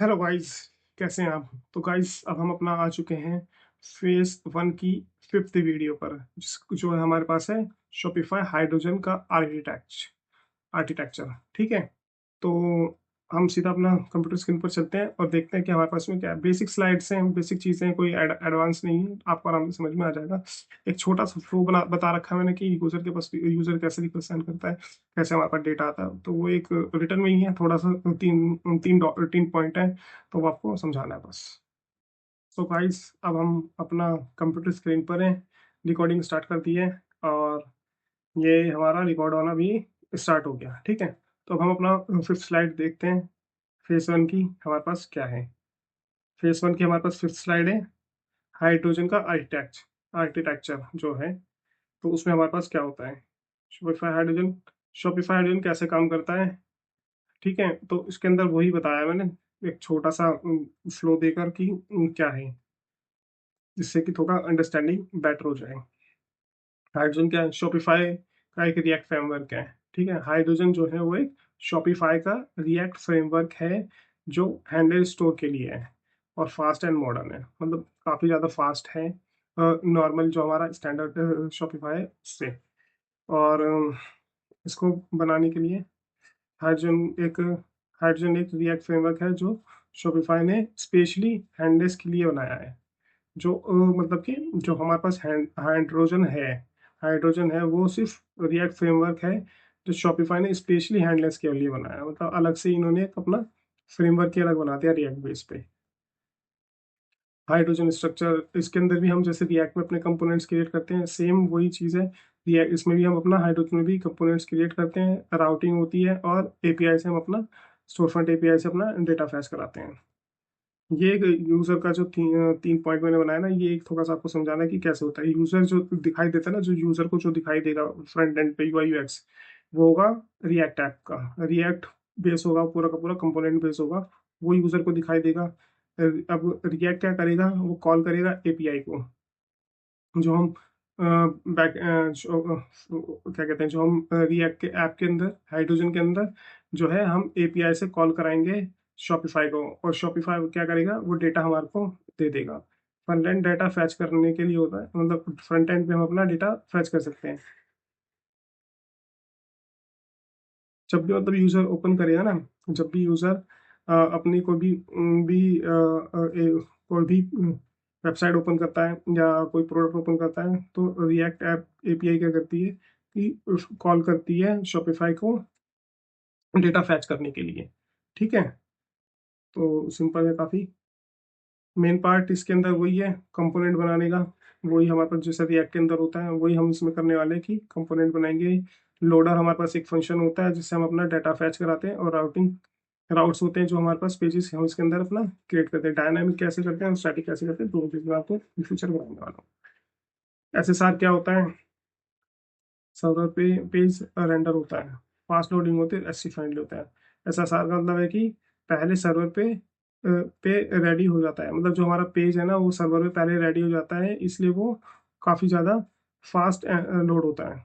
Hello guys, कैसे हैं आप? तो गाइस, अब हम अपना आ चुके हैं फेज वन की फिफ्थ वीडियो पर, जो हमारे पास है शॉपिफाई हाइड्रोजन का आर्किटेक्चर। ठीक है, तो हम सीधा अपना कंप्यूटर स्क्रीन पर चलते हैं और देखते हैं कि हमारे पास में क्या है। बेसिक स्लाइड्स हैं, बेसिक चीज़ें हैं, कोई एडवांस नहीं है, आपको आराम से समझ में आ जाएगा। एक छोटा सा फ्लो बता रखा है मैंने कि यूजर के पास यूजर कैसे रिप्रेजेंट करता है, कैसे हमारे पास डेटा आता है। तो वो एक रिटर्न में ही है, थोड़ा सा तीन पॉइंट है, तो वो आपको समझाना है बस। तो गाइस, अब हम अपना कंप्यूटर स्क्रीन पर हैं, रिकॉर्डिंग स्टार्ट कर दी है और ये हमारा रिकॉर्ड होना भी स्टार्ट हो गया। ठीक है, तो अब हम अपना फिफ्थ स्लाइड देखते हैं। फेज वन की हमारे पास क्या है? फेज वन की हमारे पास फिफ्थ स्लाइड है, हाइड्रोजन का आर्किटेक्चर जो है। तो उसमें हमारे पास क्या होता है? Shopify hydrogen. शॉपिफाई हाइड्रोजन कैसे काम करता है? ठीक है, तो इसके अंदर वही बताया मैंने, एक छोटा सा फ्लो देकर कि क्या है, जिससे कि थोड़ा अंडरस्टैंडिंग बेटर हो जाए। हाइड्रोजन क्या है? शॉपिफाई का एक रिएक्ट फ्रेमवर्क है। ठीक है, हाइड्रोजन जो है वो एक शॉपिफाई का रिएक्ट फ्रेमवर्क है, जो हैंडल स्टोर के लिए है और फास्ट एंड मॉडर्न है, मतलब काफ़ी ज़्यादा फास्ट है नॉर्मल जो हमारा स्टैंडर्ड शॉपिफाई है उससे। और इसको बनाने के लिए हाइड्रोजन एक हाइड्रोजन एक रिएक्ट फ्रेमवर्क है जो शॉपिफाई ने स्पेशली हैंडलेस के लिए बनाया है। जो मतलब कि जो हमारे पास हाइड्रोजन है वो सिर्फ रिएक्ट फ्रेमवर्क है, जो शॉपिफाई ने स्पेशली हैंडलेस के लिए बनाया है। मतलब अलग से इन्होंने एक अपना फ्रेमवर्क ही अलग बना दिया रिएक्ट बेस पे। हाइड्रोजन स्ट्रक्चर, इसके अंदर भी हम जैसे रिएक्ट में अपने कंपोनेंट्स क्रिएट करते हैं, सेम वही चीज़ है। रिएक्ट इसमें भी हम अपना हाइड्रोजन में भी कंपोनेंट्स क्रिएट करते हैं, राउटिंग होती है और एपीआई से हम अपना स्टोरफ्रंट एपीआई से अपना डेटा फैच कराते हैं। ये एक यूजर का जो तीन पॉइंट मैंने बनाया ना, ये एक थोड़ा सा आपको समझाना है कि कैसे होता है। यूजर जो दिखाई देता है ना, जो यूजर को जो दिखाई देगा फ्रंट एंड पे यूआई यूएक्स, वो होगा रिएक्ट ऐप का। रिएक्ट बेस होगा, पूरा का पूरा कंपोनेंट बेस होगा, वो यूजर को दिखाई देगा। अब रिएक्ट क्या करेगा? वो कॉल करेगा एपीआई को, जो हम बैक क्या कहते हैं, जो हम रिएक्ट के ऐप के अंदर, हाइड्रोजन के अंदर जो है, हम एपीआई से कॉल कराएंगे शॉपिफाई को, और शॉपिफाई क्या करेगा? वो डेटा हमारे को दे देगा। फ्रंट एंड डाटा फैच करने के लिए होता है, मतलब फ्रंट एंड पे हम अपना डेटा फैच कर सकते हैं। जब भी मतलब यूजर ओपन करेगा ना, जब भी यूजर अपनी कोई भी वेबसाइट ओपन करता है या कोई प्रोडक्ट ओपन करता है, तो रिएक्ट ऐप एपीआई क्या करती है कि कॉल करती है शॉपिफाई को डेटा फैच करने के लिए। ठीक है, तो सिंपल है काफ़ी। मेन पार्ट इसके अंदर वही है, कंपोनेंट बनाने का। वही हमारे पास जैसे रिएक्ट के अंदर होता है, वही हम इसमें करने वाले हैं कि कंपोनेंट बनाएंगे। लोडर हमारे पास एक फंक्शन होता है जिससे हम अपना डाटा फैच कराते हैं, और राउट्स होते हैं जो हमारे पास पेजेस हम इसके अंदर अपना क्रिएट करते हैं। डायनामिक कैसे करते हैं और स्टैटिक कैसे करते हैं, दोनों चीज़ मैं आपको फ्यूचर बनाने वाला हूँ। एसएसआर क्या होता है? सर्वर पे पेज रेंडर होता है, फास्ट लोडिंग होती है, एससी फाइंड होता है। एसएसआर का मतलब है कि पहले सर्वर पे रेडी हो जाता है, मतलब जो हमारा पेज है ना, वो सर्वर पे पहले रेडी हो जाता है, इसलिए वो काफ़ी ज़्यादा फास्ट लोड होता है।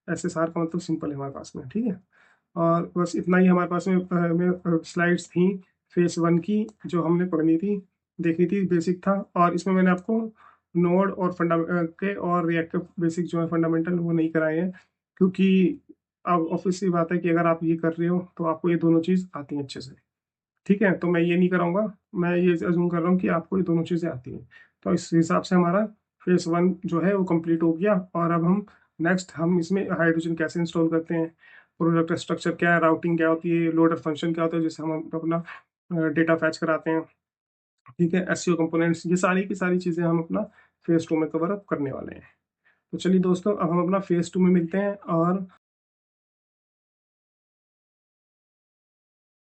एसएसआर का मतलब सिंपल है हमारे पास में। ठीक है, और बस इतना ही हमारे पास में स्लाइड्स थी फेस वन की, जो हमने पढ़नी थी, देखनी थी, बेसिक था। और इसमें मैंने आपको नोड और के और रिएक्ट के बेसिक जो है फंडामेंटल, वो नहीं कराए हैं, क्योंकि अब ऑब्वियस सी बात है कि अगर आप ये कर रहे हो तो आपको ये दोनों चीज़ आती हैं अच्छे से। ठीक है, तो मैं ये नहीं कराऊंगा, मैं ये अज्यूम कर रहा हूँ कि आपको ये दोनों चीज़ें आती हैं। तो इस हिसाब से हमारा फेस वन जो है वो कंप्लीट हो गया। और अब हम नेक्स्ट, हम इसमें हाइड्रोजन कैसे इंस्टॉल करते हैं, प्रोडक्ट स्ट्रक्चर क्या है, राउटिंग क्या होती है, लोडर फंक्शन क्या होता है जिससे हम अपना डेटा फैच कराते हैं। ठीक है, एसईओ कंपोनेंट्स, ये सारी की सारी चीज़ें हम अपना फेज टू में कवर अप करने वाले हैं। तो चलिए दोस्तों, अब हम अपना फेज टू में मिलते हैं और